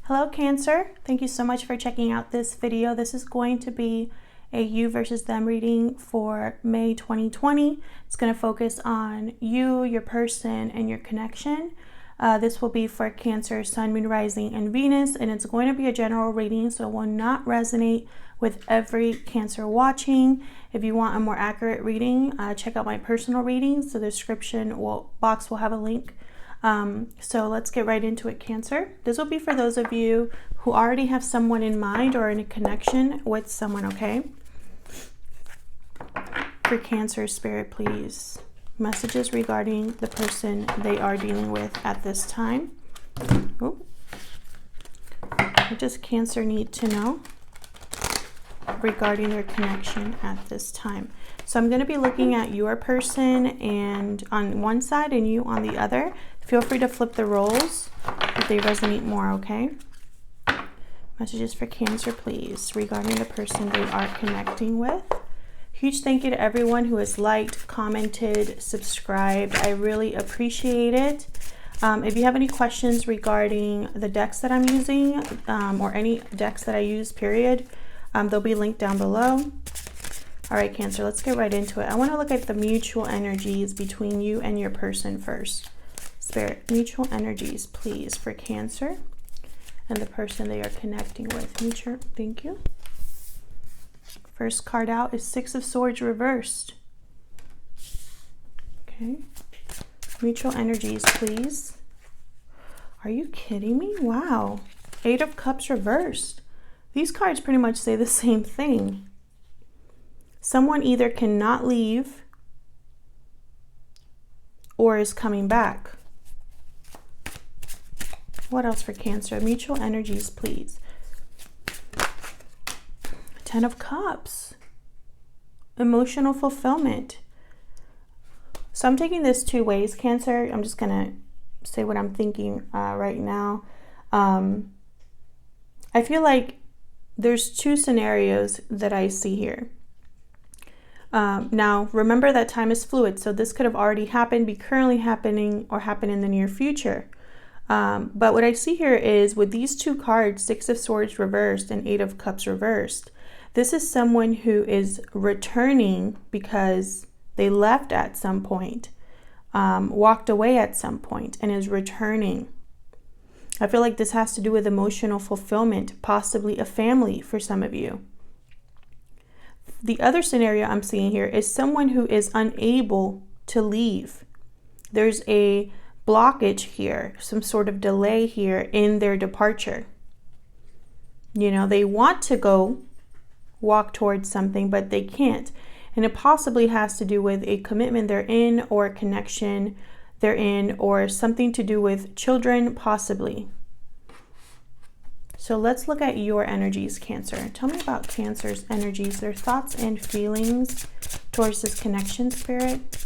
Hello Cancer, thank you so much for checking out this video. This is going to be a you versus them reading for May 2020. It's going to focus on you, your person, and your connection. This will be for Cancer, Sun, Moon, Rising, and Venus, and it's going to be a general reading, so it will not resonate with every Cancer watching. If you want a more accurate reading, check out my personal readings. The description box will have a link. So let's get right into it, Cancer. This will be for those of you who already have someone in mind or in a connection with someone, okay? For Cancer, Spirit, please. Messages regarding the person they are dealing with at this time. What does Cancer need to know regarding their connection at this time? So I'm going to be looking at your person and on one side and you on the other. Feel free to flip the roles if they resonate more, okay? Messages for Cancer, please, regarding the person they are connecting with. Huge thank you to everyone who has liked, commented, subscribed. I really appreciate it. If you have any questions regarding the decks that I'm using or any decks that I use, period, they'll be linked down below. All right, Cancer, let's get right into it. I want to look at the mutual energies between you and your person first. Spirit, mutual energies, please, for Cancer and the person they are connecting with. Mutual, thank you. First card out is Six of Swords reversed. Okay. Mutual energies, please. Are you kidding me? Wow. Eight of Cups reversed. These cards pretty much say the same thing. Someone either cannot leave or is coming back. What else for Cancer? Mutual energies, please. Ten of Cups. Emotional fulfillment. So I'm taking this two ways, Cancer. I'm just going to say what I'm thinking right now. I feel like there's two scenarios that I see here. Now, remember that time is fluid, so this could have already happened, be currently happening, or happen in the near future. But what I see here is with these two cards, Six of Swords reversed and Eight of Cups reversed, this is someone who is returning because they left at some point, walked away at some point, and is returning. I feel like this has to do with emotional fulfillment, possibly a family for some of you. The other scenario I'm seeing here is someone who is unable to leave. There's a blockage here, some sort of delay here in their departure. You know, they want to go walk towards something, but they can't. And it possibly has to do with a commitment they're in, or a connection they're in, or something to do with children, possibly. So let's look at your energies, Cancer. Tell me about Cancer's energies, their thoughts and feelings towards this connection, Spirit.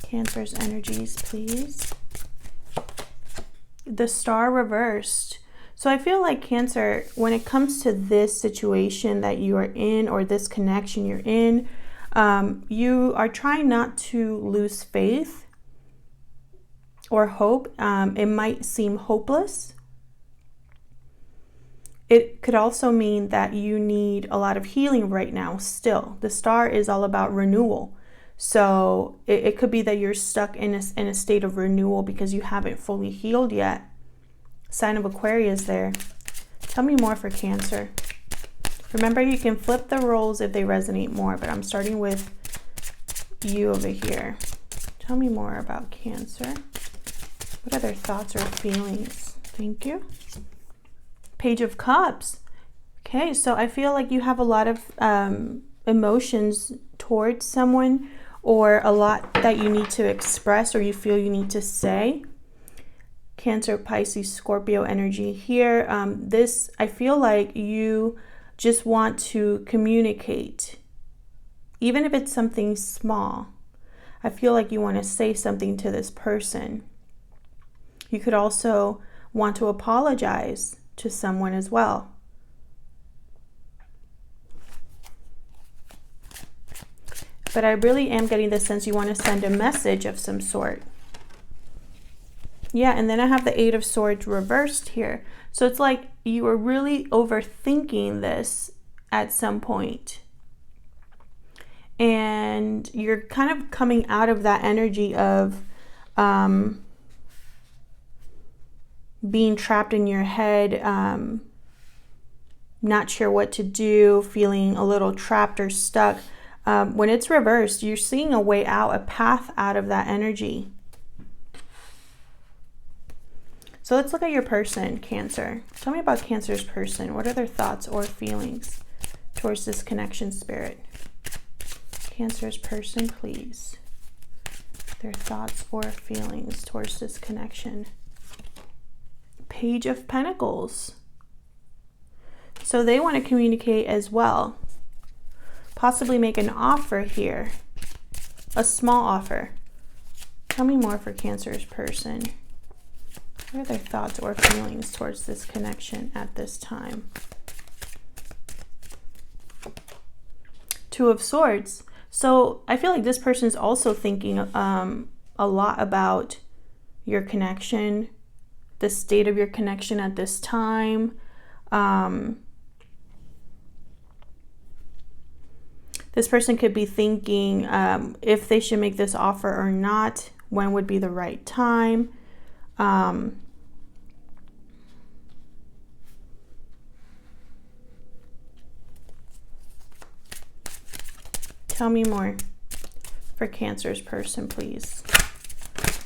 Cancer's energies, please. The Star reversed. So I feel like Cancer, when it comes to this situation that you are in, or this connection you're in, you are trying not to lose faith or hope. It might seem hopeless. It could also mean that you need a lot of healing right now still. The Star is all about renewal. So it could be that you're stuck in a state of renewal because you haven't fully healed yet. Sign of Aquarius there. Tell me more for Cancer. Remember, you can flip the roles if they resonate more, but I'm starting with you over here. Tell me more about Cancer. What are their thoughts or feelings? Thank you. Page of Cups. Okay, so I feel like you have a lot of emotions towards someone, or a lot that you need to express, or you feel you need to say. Cancer, Pisces, Scorpio energy here. I feel like you just want to communicate, even if it's something small. I feel like you want to say something to this person. You could also want to apologize to someone as well. But I really am getting the sense you want to send a message of some sort. Yeah, and then I have the Eight of Swords reversed here. So it's like you were really overthinking this at some point. And you're kind of coming out of that energy of being trapped in your head, not sure what to do, feeling a little trapped or stuck. When it's reversed, you're seeing a way out, a path out of that energy. So let's look at your person, Cancer. Tell me about Cancer's person. What are their thoughts or feelings towards this connection, Spirit? Cancer's person, please. Their thoughts or feelings towards this connection. Page of Pentacles. So they want to communicate as well. Possibly make an offer here. A small offer. Tell me more for Cancer's person. What are their thoughts or feelings towards this connection at this time? Two of Swords. So I feel like this person is also thinking a lot about your connection, the state of your connection at this time. This person could be thinking if they should make this offer or not, when would be the right time. Tell me more for Cancer's person, please.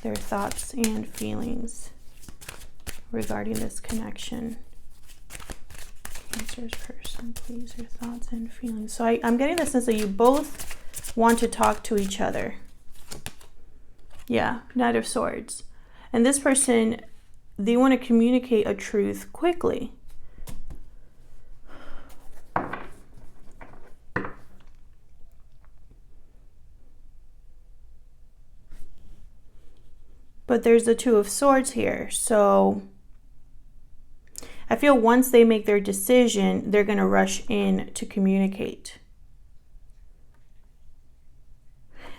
Their thoughts and feelings regarding this connection. Cancer's person, please. Their thoughts and feelings. So I'm getting the sense that you both want to talk to each other. Yeah, Knight of Swords. And this person, they want to communicate a truth quickly. But there's the Two of Swords here. So I feel once they make their decision, they're going to rush in to communicate.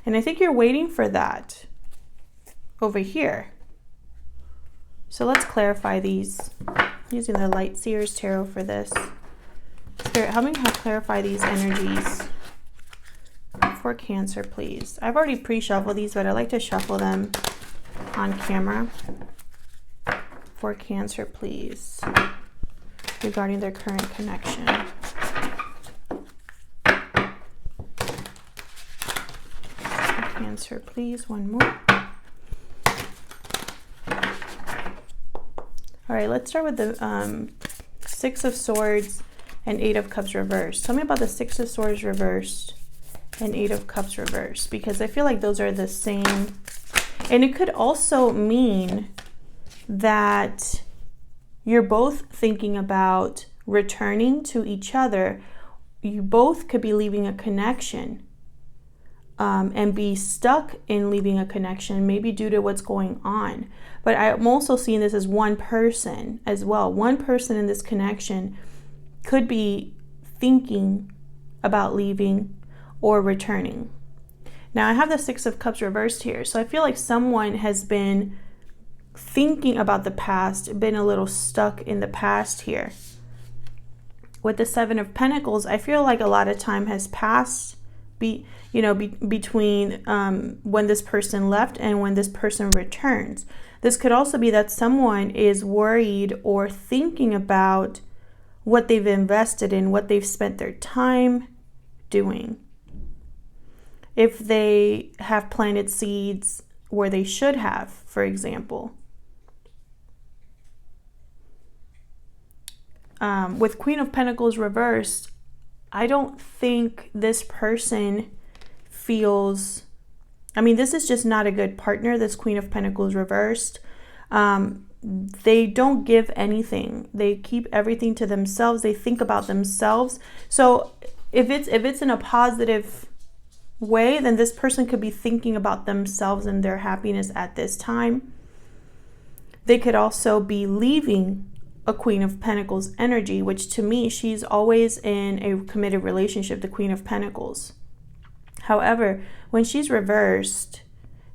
And I think you're waiting for that over here. So let's clarify these. I'm using the Light Seers Tarot for this. Spirit, help me clarify these energies for Cancer, please. I've already pre-shuffled these, but I like to shuffle them on camera. For Cancer, please, regarding their current connection. For Cancer, please, one more. All right, let's start with the Six of Swords and Eight of Cups reversed. Tell me about the Six of Swords reversed and Eight of Cups reversed, because I feel like those are the same. And it could also mean that you're both thinking about returning to each other. You both could be leaving a connection and be stuck in leaving a connection, maybe due to what's going on. But I'm also seeing this as one person as well. One person in this connection could be thinking about leaving or returning. Now I have the Six of Cups reversed here. So I feel like someone has been thinking about the past, been a little stuck in the past here. With the Seven of Pentacles, I feel like a lot of time has passed between when this person left and when this person returns. This could also be that someone is worried or thinking about what they've invested in, what they've spent their time doing. If they have planted seeds where they should have, for example. With Queen of Pentacles reversed, I don't think this person feels, this is just not a good partner, this Queen of Pentacles reversed. They don't give anything. They keep everything to themselves. They think about themselves. So if it's in a positive way, then this person could be thinking about themselves and their happiness at this time. They could also be leaving a Queen of Pentacles energy, which to me, she's always in a committed relationship, the Queen of Pentacles. However, when she's reversed,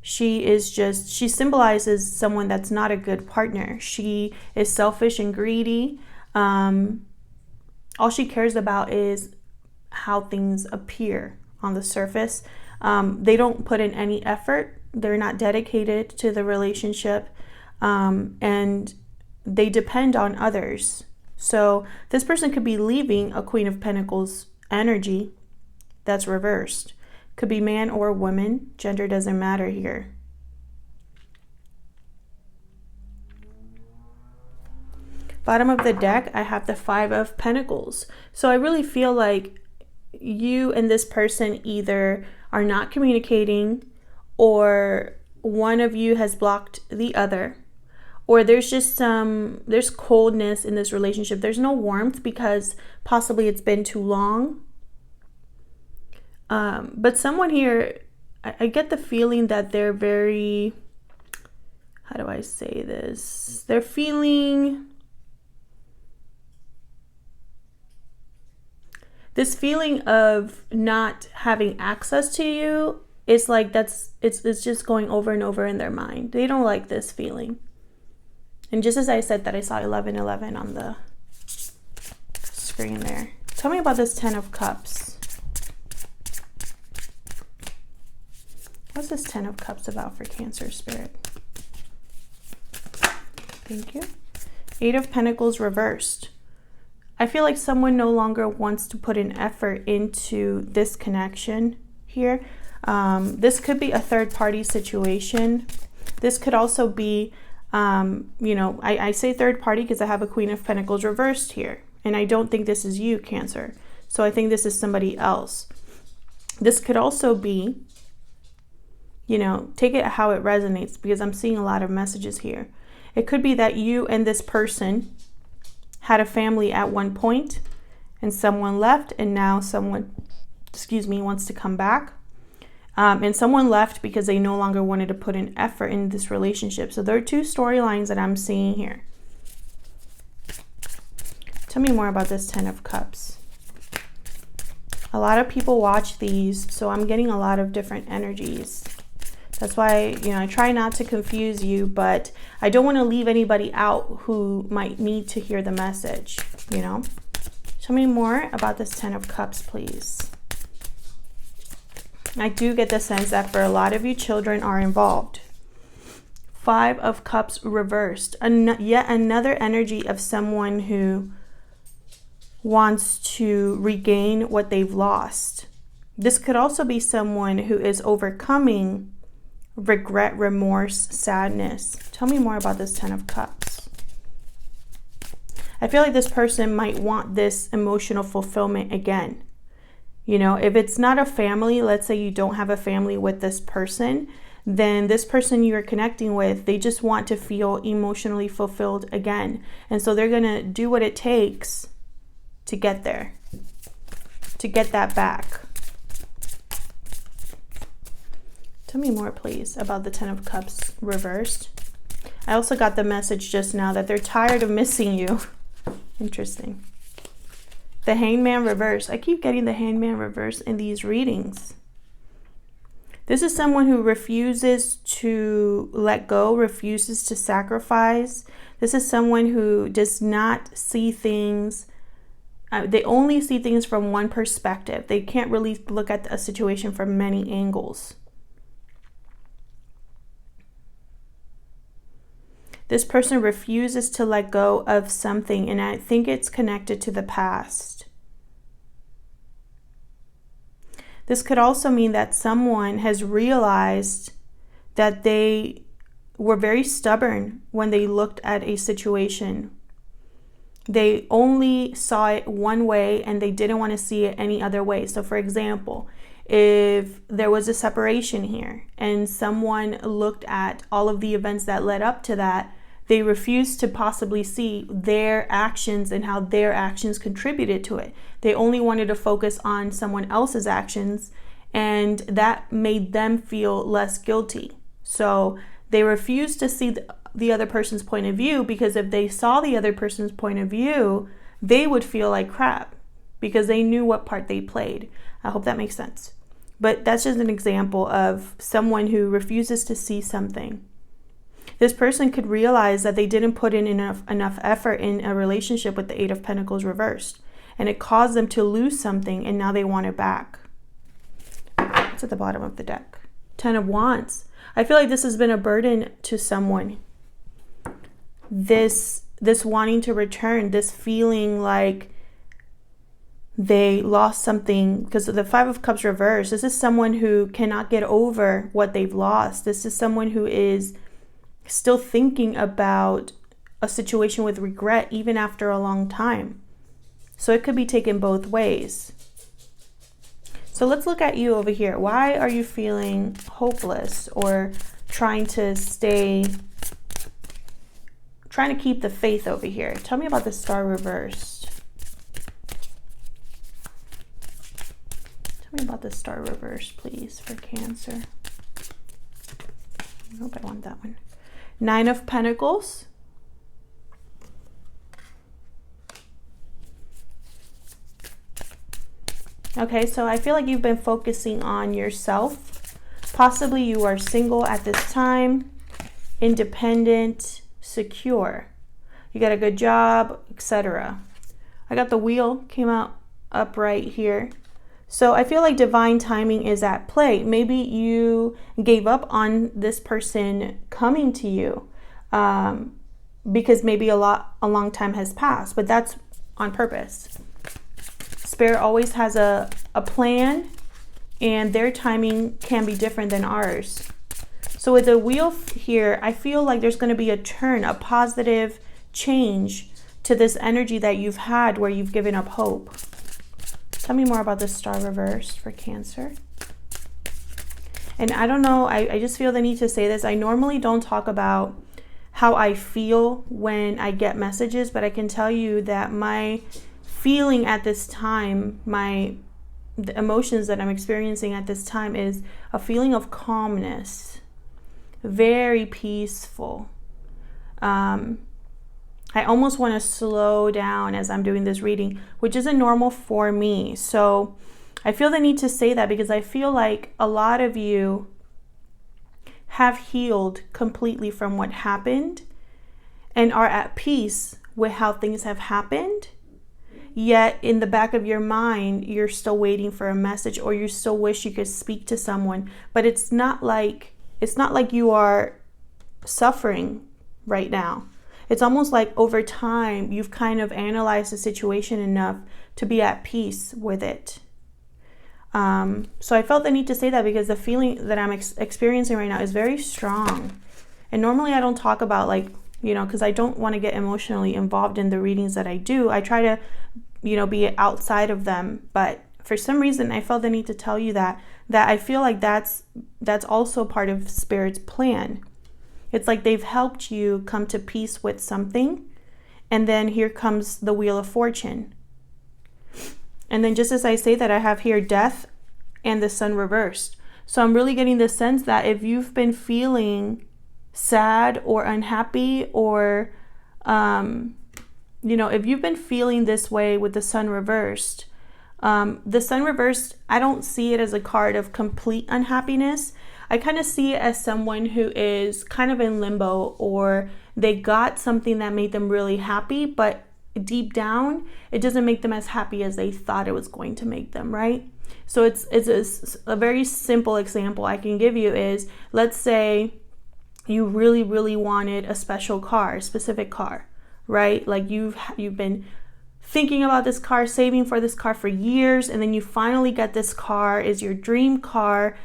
She symbolizes someone that's not a good partner. She is selfish and greedy. All she cares about is how things appear on the surface. They don't put in any effort. They're not dedicated to the relationship. And they depend on others. So this person could be leaving a Queen of Pentacles energy that's reversed. Could be man or woman. Gender doesn't matter here. Bottom of the deck, I have the Five of Pentacles. So I really feel like you and this person either are not communicating, or one of you has blocked the other, or there's just there's coldness in this relationship. There's no warmth because possibly it's been too long. But someone here, I get the feeling that they're very, how do I say this? They're feeling this feeling of not having access to you. It's like it's just going over and over in their mind. They don't like this feeling. And just as I said that, I saw 1111 on the screen there. Tell me about this Ten of Cups. What's this Ten of Cups about for Cancer spirit? Thank you. Eight of Pentacles reversed. I feel like someone no longer wants to put an effort into this connection here. This could be a third-party situation. This could also be, I say third-party because I have a Queen of Pentacles reversed here. And I don't think this is you, Cancer. So I think this is somebody else. This could also be, take it how it resonates, because I'm seeing a lot of messages here. It could be that you and this person had a family at one point and someone left, and now someone, wants to come back. And someone left because they no longer wanted to put an effort in this relationship. So there are two storylines that I'm seeing here. Tell me more about this Ten of Cups. A lot of people watch these, so I'm getting a lot of different energies. That's why, I try not to confuse you, but I don't want to leave anybody out who might need to hear the message, Tell me more about this Ten of Cups, please. I do get the sense that for a lot of you, children are involved. Five of Cups reversed. Yet another energy of someone who wants to regain what they've lost. This could also be someone who is overcoming regret, remorse, sadness. Tell me more about this Ten of Cups. I feel like this person might want this emotional fulfillment again. If it's not a family, let's say you don't have a family with this person, then this person you're connecting with, they just want to feel emotionally fulfilled again. And so they're going to do what it takes to get there, to get that back. Tell me more, please, about the Ten of Cups reversed. I also got the message just now that they're tired of missing you. Interesting. The Hangman reverse. I keep getting the Hangman reverse in these readings. This is someone who refuses to let go, refuses to sacrifice. This is someone who does not see things. They only see things from one perspective. They can't really look at a situation from many angles. This person refuses to let go of something, and I think it's connected to the past. This could also mean that someone has realized that they were very stubborn when they looked at a situation. They only saw it one way and they didn't want to see it any other way. So for example, if there was a separation here and someone looked at all of the events that led up to that, they refused to possibly see their actions and how their actions contributed to it. They only wanted to focus on someone else's actions, and that made them feel less guilty. So they refused to see the other person's point of view, because if they saw the other person's point of view, they would feel like crap because they knew what part they played. I hope that makes sense. But that's just an example of someone who refuses to see something. This person could realize that they didn't put in enough effort in a relationship with the Eight of Pentacles reversed. And it caused them to lose something, and now they want it back. It's at the bottom of the deck. Ten of Wands. I feel like this has been a burden to someone. This wanting to return, this feeling like they lost something, because of the Five of Cups reversed. This is someone who cannot get over what they've lost. This is someone who is still thinking about a situation with regret even after a long time. So it could be taken both ways. So let's look at you over here. Why are you feeling hopeless or trying to keep the faith over here? Tell me about the Star reversed. Tell me about the Star reversed, please, for Cancer. Nope, I want that one. Nine of Pentacles. Okay, so I feel like you've been focusing on yourself. Possibly you are single at this time, independent, secure. You got a good job, etc. I got the Wheel came out upright here. So I feel like divine timing is at play. Maybe you gave up on this person coming to you because maybe a long time has passed, but that's on purpose. Spirit always has a plan, and their timing can be different than ours. So with the Wheel here, I feel like there's going to be a turn, a positive change to this energy that you've had where you've given up hope. Tell me more about the Star reversed for Cancer. And I don't know, I just feel the need to say this. I normally don't talk about how I feel when I get messages, but I can tell you that my feeling at this time, the emotions that I'm experiencing at this time is a feeling of calmness, very peaceful. I almost want to slow down as I'm doing this reading, which isn't normal for me. So I feel the need to say that because I feel like a lot of you have healed completely from what happened and are at peace with how things have happened. Yet in the back of your mind, you're still waiting for a message, or you still wish you could speak to someone. But it's not like you are suffering right now. It's almost like over time, you've kind of analyzed the situation enough to be at peace with it. So I felt the need to say that because the feeling that I'm experiencing right now is very strong. And normally I don't talk about because I don't want to get emotionally involved in the readings that I do. I try to, be outside of them. But for some reason, I felt the need to tell you that I feel like that's also part of Spirit's plan. It's like they've helped you come to peace with something. And then here comes the Wheel of Fortune. And then just as I say that, I have here Death and the Sun reversed. So I'm really getting the sense that if you've been feeling sad or unhappy, or if you've been feeling this way with the Sun reversed, I don't see it as a card of complete unhappiness. I kind of see it as someone who is kind of in limbo, or they got something that made them really happy, but deep down it doesn't make them as happy as they thought it was going to make them, right? So it's a very simple example I can give you is, let's say you really, really wanted a special car, a specific car, right? Like you've been thinking about this car, saving for this car for years, and then you finally get this car, is your dream car.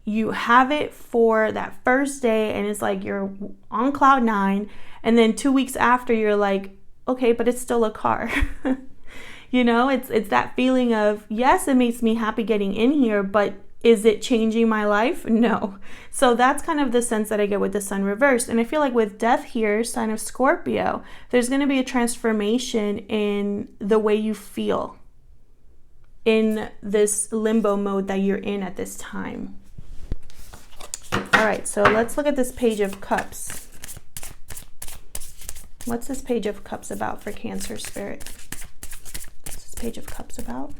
You have it for that first day, and it's like you're on cloud 9, and then 2 weeks after you're like, okay, but it's still a car. It's that feeling of, yes, it makes me happy getting in here, but is it changing my life? No. So that's kind of the sense that I get with the Sun reversed. And I feel like with Death here, sign of Scorpio, there's going to be a transformation in the way you feel in this limbo mode that you're in at this time. All right, so let's look at this Page of Cups. What's this Page of Cups about for Cancer Spirit? What's this Page of Cups about?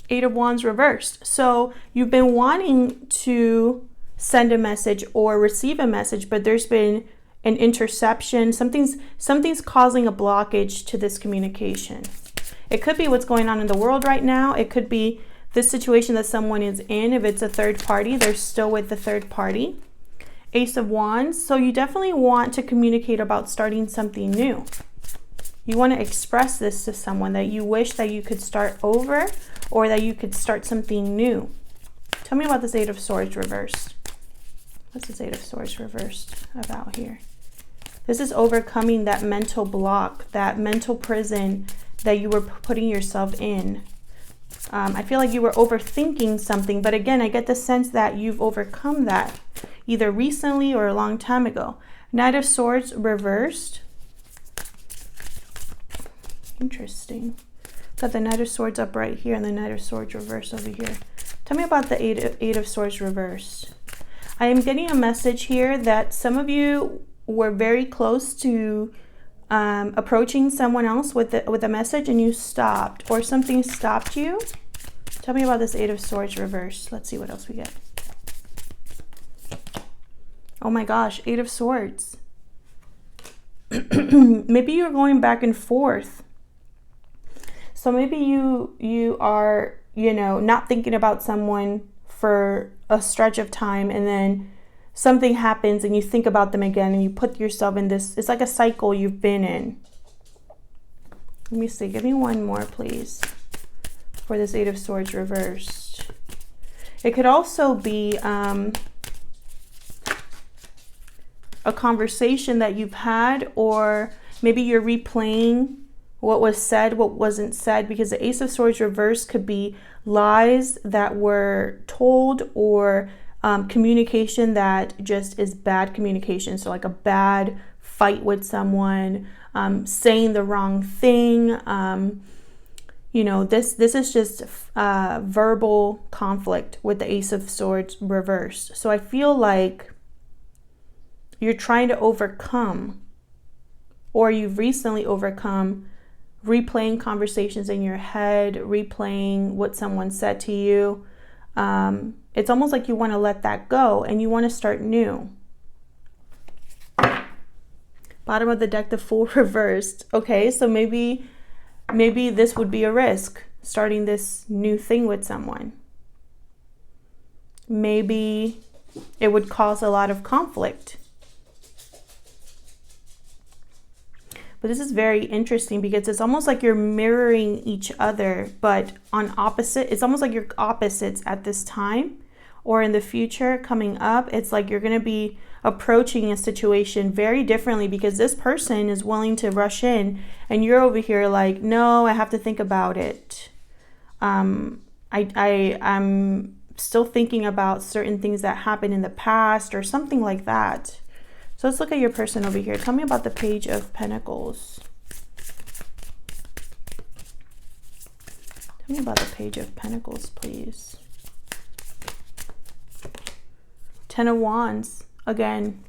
Eight of Wands reversed. So you've been wanting to send a message or receive a message, but there's been an interception. Something's causing a blockage to this communication. It could be what's going on in the world right now. It could be this situation that someone is in. If it's a third party, they're still with the third party. Ace of Wands. So you definitely want to communicate about starting something new. You want to express this to someone, that you wish that you could start over or that you could start something new. Tell me about this Eight of Swords reversed. What's this Eight of Swords reversed about here? This is overcoming that mental block, that mental prison that you were putting yourself in. I feel like you were overthinking something, but again, I get the sense that you've overcome that either recently or a long time ago. Knight of Swords reversed. Interesting. Got the Knight of Swords up right here and the Knight of Swords reversed over here. Tell me about the Eight of Swords reversed. I am getting a message here that some of you were very close to approaching someone else with a message and you stopped, or something stopped you. Tell me about this Eight of Swords reversed. Let's see what else we get. Oh my gosh, Eight of Swords. Maybe you're going back and forth. So maybe you are, you know, not thinking about someone for a stretch of time, and then something happens and you think about them again and you put yourself in this, it's like a cycle you've been in. Let me see, give me one more please for this Eight of Swords reversed. It could also be a conversation that you've had, or maybe you're replaying what was said, what wasn't said, because the Ace of Swords reversed could be lies that were told, or communication that just is bad communication. So like a bad fight with someone, saying the wrong thing. You know, this is just verbal conflict with the Ace of Swords reversed. So I feel like you're trying to overcome, or you've recently overcome, replaying conversations in your head, replaying what someone said to you. It's almost like you want to let that go and you want to start new. Bottom of the deck, the Fool reversed. Okay, so maybe this would be a risk, starting this new thing with someone. Maybe it would cause a lot of conflict. But this is very interesting because it's almost like you're mirroring each other, but on opposite. It's almost like you're opposites at this time, or in the future coming up. It's like you're going to be approaching a situation very differently, because this person is willing to rush in and you're over here like, no, I have to think about it. I'm still thinking about certain things that happened in the past or something like that. So let's look at your person over here. Tell me about the Page of Pentacles. Tell me about the Page of Pentacles, please. Ten of Wands, again.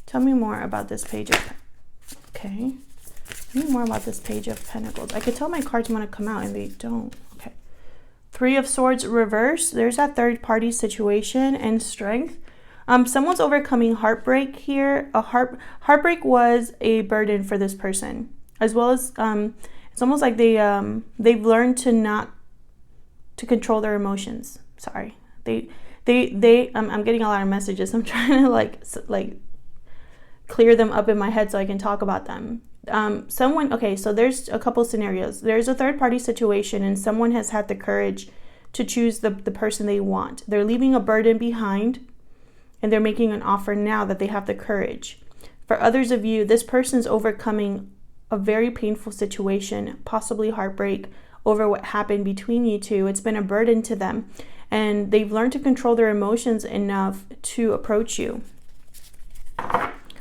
Tell me more about this Page of... Okay. Tell me more about this Page of Pentacles. I could tell my cards want to come out and they don't. Okay. Three of Swords reversed. There's that third party situation and strength. Someone's overcoming heartbreak here. Heartbreak was a burden for this person, as well as it's almost like they've learned to control their emotions. Sorry, I'm getting a lot of messages. I'm trying to like clear them up in my head so I can talk about them. Okay, so there's a couple scenarios. There's a third party situation and someone has had the courage to choose the person they want. They're leaving a burden behind and they're making an offer now that they have the courage. For others of you, this person's overcoming a very painful situation, possibly heartbreak over what happened between you two. It's been a burden to them and they've learned to control their emotions enough to approach you.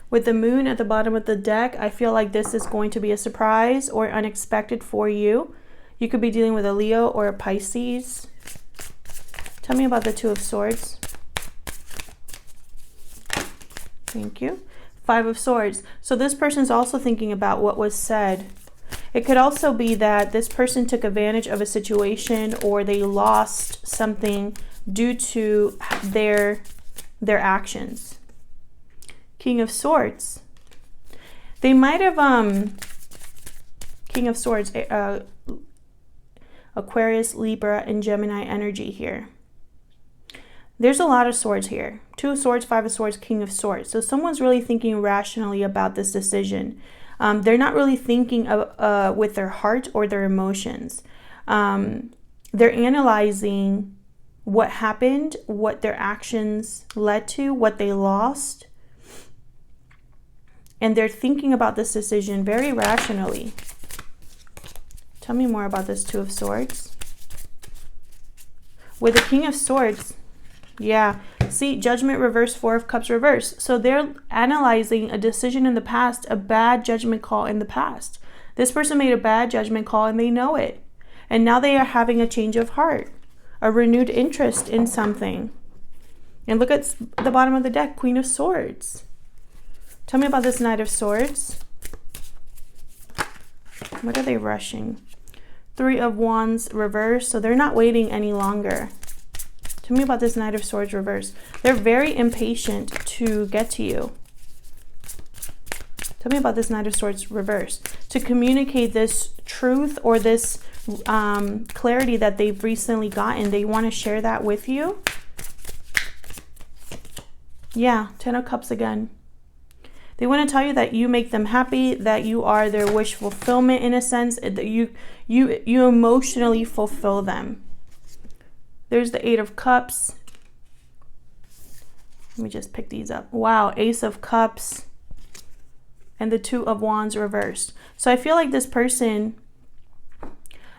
With the Moon at the bottom of the deck, I feel like this is going to be a surprise or unexpected for you. You could be dealing with a Leo or a Pisces. Tell me about the Two of Swords. Thank you. Five of Swords. So this person's also thinking about what was said. It could also be that this person took advantage of a situation or they lost something due to their actions. King of Swords. They might have, King of Swords, Aquarius, Libra, and Gemini energy here. There's a lot of swords here. 2 of Swords, 5 of Swords, King of Swords. So someone's really thinking rationally about this decision. They're not really thinking with their heart or their emotions. They're analyzing what happened, what their actions led to, what they lost. And they're thinking about this decision very rationally. Tell me more about this 2 of Swords. With the King of Swords, yeah, see, Judgment reverse, 4 of Cups reverse. So they're analyzing a decision in the past, a bad judgment call in the past. This person made a bad judgment call and they know it. And now they are having a change of heart, a renewed interest in something. And look at the bottom of the deck, Queen of Swords. Tell me about this Knight of Swords. What are they rushing? 3 of Wands reverse. So they're not waiting any longer. Tell me about this Knight of Swords reverse. They're very impatient to get to you. Tell me about this Knight of Swords reverse. To communicate this truth or this clarity that they've recently gotten. They want to share that with you. Yeah, 10 of Cups again. They want to tell you that you make them happy, that you are their wish fulfillment in a sense, that you emotionally fulfill them. There's the 8 of Cups. Let me just pick these up. Wow, Ace of Cups and the 2 of Wands reversed. So I feel like this person,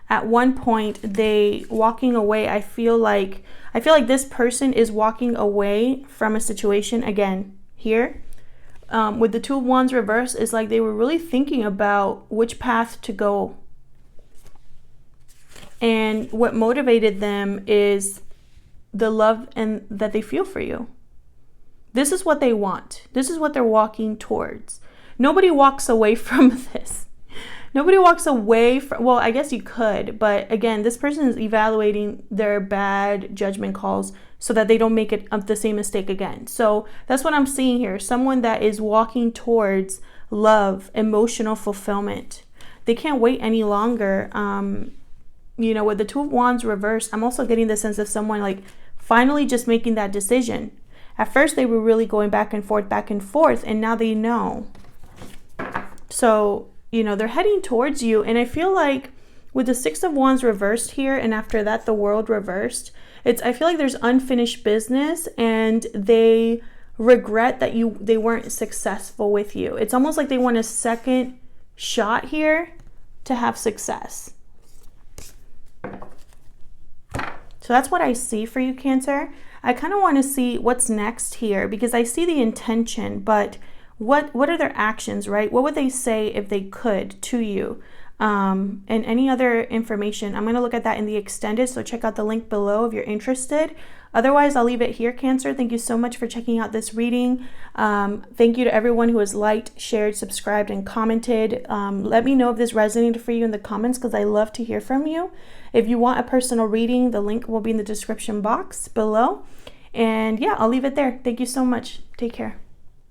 at one point, they walking away. I feel like this person is walking away from a situation again here. With the 2 of Wands reverse, it's like they were really thinking about which path to go. And what motivated them is the love and that they feel for you. This is what they want. This is what they're walking towards. Nobody walks away from this. Nobody walks away from, well, I guess you could, but again, this person is evaluating their bad judgment calls so that they don't make it the same mistake again. So that's what I'm seeing here. Someone that is walking towards love, emotional fulfillment. They can't wait any longer. You know, with the 2 of Wands reversed, I'm also getting the sense of someone like finally just making that decision. At first, they were really going back and forth, and now they know. So, you know, they're heading towards you. And I feel like with the 6 of Wands reversed here, and after that, the World reversed, I feel like there's unfinished business, and they regret that they weren't successful with you. It's almost like they want a second shot here to have success. So that's what I see for you, Cancer. I kind of want to see what's next here because I see the intention, but what are their actions, right? What would they say if they could to you? And any other information, I'm going to look at that in the extended, so check out the link below if you're interested. Otherwise, I'll leave it here, Cancer. Thank you so much for checking out this reading. Thank you to everyone who has liked, shared, subscribed, and commented. Let me know if this resonated for you in the comments because I love to hear from you. If you want a personal reading, the link will be in the description box below. And yeah, I'll leave it there. Thank you so much. Take care.